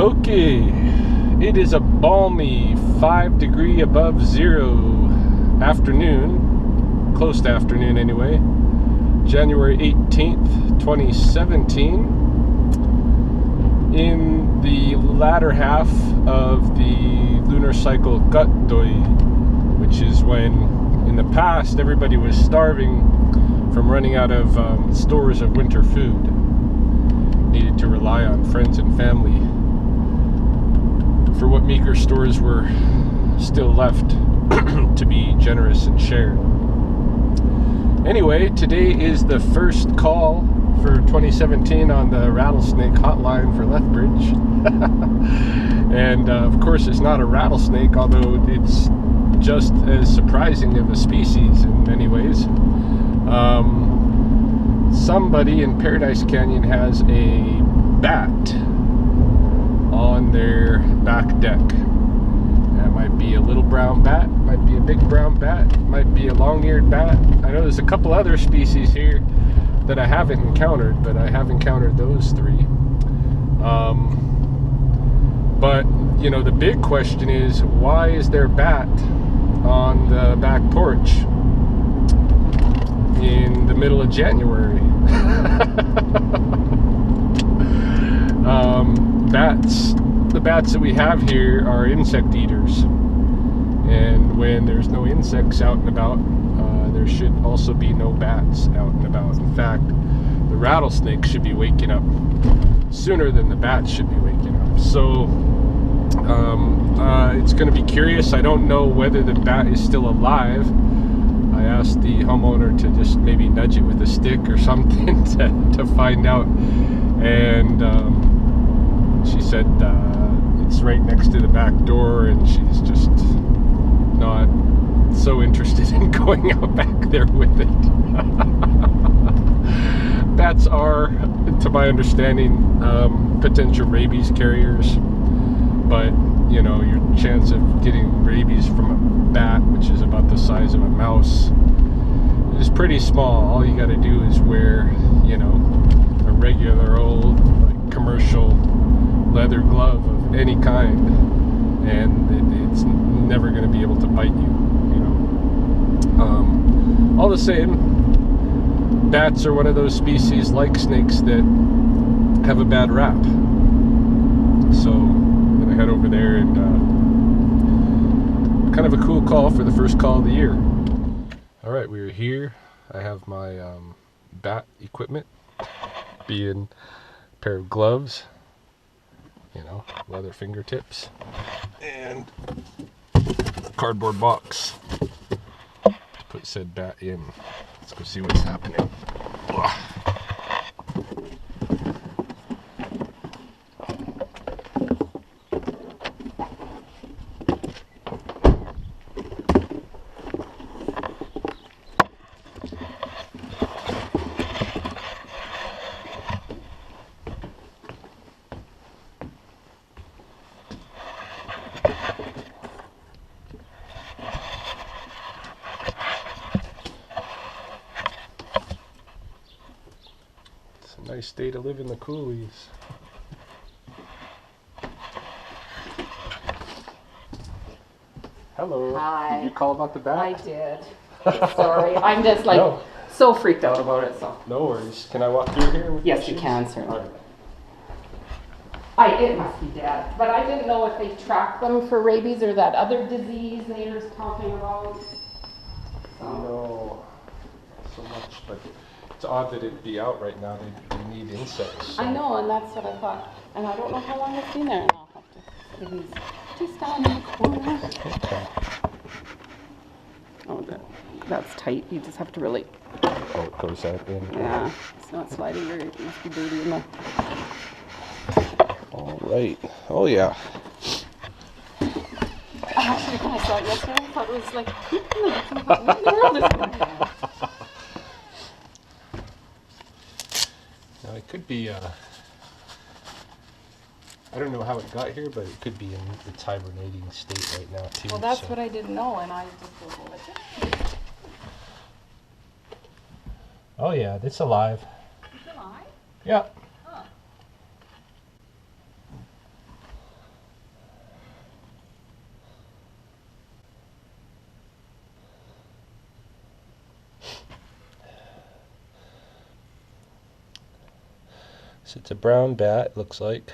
Okay, it is a balmy 5 degree above zero afternoon, close to afternoon anyway, January 18th, 2017, in the latter half of the lunar cycle Gatdoi, which is when in the past everybody was starving from running out of stores of winter food, needed to rely on friends and family for what meager stores were still left to be generous and share. Anyway, today is the first call for 2017 on the rattlesnake hotline for Lethbridge. And of course it's not a rattlesnake, although it's just as surprising of a species in many ways. Somebody in Paradise Canyon has a bat on their back deck. That might be a little brown bat, might be a big brown bat, might be a long-eared bat. I know there's a couple other species here that I haven't encountered, but I have encountered those three. But, you know, the big question is, why is there a bat on the back porch in the middle of January? The bats that we have here are insect eaters, and when there's no insects out and about, there should also be no bats out and about. In fact, the rattlesnake should be waking up sooner than the bats should be waking up. So it's going to be curious. I don't know whether the bat is still alive. I asked the homeowner to just maybe nudge it with a stick or something to find out, and she said it's right next to the back door, and she's just not so interested in going out back there with it. Bats are, to my understanding, potential rabies carriers, but you know, your chance of getting rabies from a bat, which is about the size of a mouse, is pretty small. All you got to do is wear, you know, a regular old commercial leather glove of any kind, and it's never going to be able to bite you, you know. All the same, bats are one of those species like snakes that have a bad rap. So I'm going to head over there, and kind of a cool call for the first call of the year. Alright, we're here. I have my bat equipment, being a pair of gloves, you know, leather fingertips, and a cardboard box to put said bat in. Let's go see what's happening. Nice day to live in the coulees. Hello. Hi. Did you call about the bat? I did. Sorry. I'm just like so freaked out about it. So. No worries. Can I walk through here? Yes, you can, certainly. All right. It must be dead. But I didn't know if they tracked them for rabies or that other disease they were talking about. No, so much, but it's odd that it'd be out right now. They need insects. So. I know, and that's what I thought. And I don't know how long it's been there. And I'll have to maybe just down in the corner. Okay. Oh, that's tight. You just have to really. Oh, it goes out in. Yeah, it's not sliding very. It must be dirty in there. All right. Oh yeah. Actually, when I saw it yesterday, I thought it was like, what in the world is going on? Now it could be. I don't know how it got here, but it could be in its hibernating state right now too. Well, that's what I didn't know, and I just was like, oh yeah, it's alive. It's alive? Yeah. Huh. So it's a brown bat, looks like.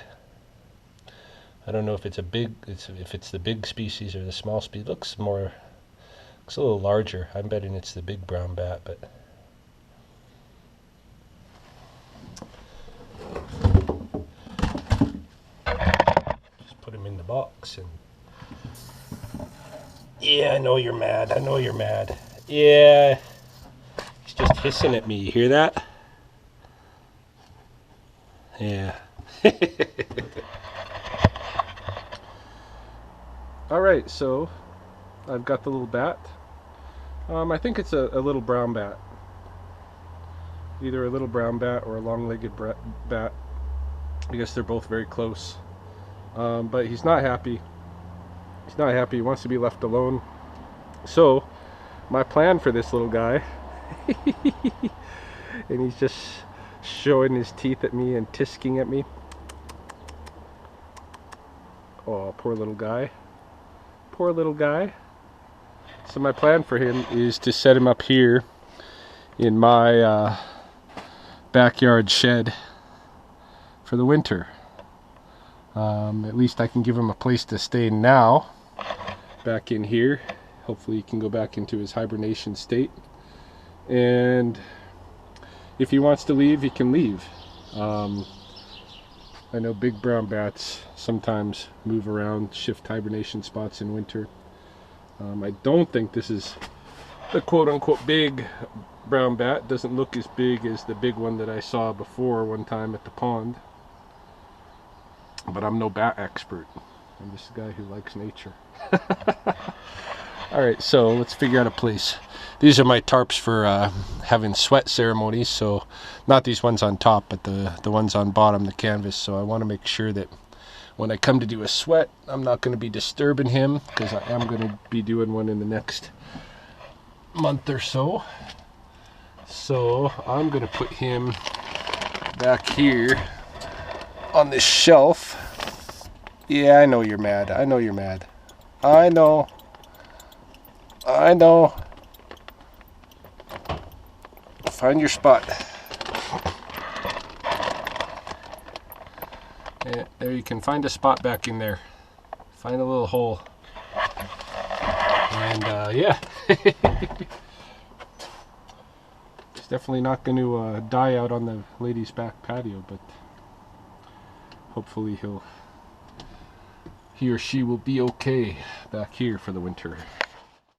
I don't know if it's if it's the big species or the small species. Looks a little larger. I'm betting it's the big brown bat, but just put him in the box and yeah, I know you're mad. I know you're mad. Yeah, he's just hissing at me. You hear that? Yeah. All right, so I've got the little bat. I think it's a little brown bat. Either a little brown bat or a long-legged bat. I guess they're both very close. But he's not happy. He's not happy. He wants to be left alone. So my plan for this little guy, and he's just showing his teeth at me and tisking at me. Oh, poor little guy. Poor little guy. So my plan for him is to set him up here in my backyard shed for the winter. At least I can give him a place to stay now, back in here. Hopefully he can go back into his hibernation state. And if he wants to leave, he can leave. I know big brown bats sometimes move around, shift hibernation spots in winter. I don't think this is the quote-unquote big brown bat. Doesn't look as big as the big one that I saw before one time at the pond. But I'm no bat expert. I'm just a guy who likes nature. Alright, so let's figure out a place. These are my tarps for having sweat ceremonies. So not these ones on top, but the ones on bottom, the canvas. So I want to make sure that when I come to do a sweat, I'm not going to be disturbing him, because I am going to be doing one in the next month or so. So I'm going to put him back here on this shelf. Yeah, I know you're mad. I know you're mad. I know. I know. Find your spot. Yeah, there, you can find a spot back in there. Find a little hole. And yeah. It's definitely not going to die out on the lady's back patio, but hopefully he or she will be okay back here for the winter.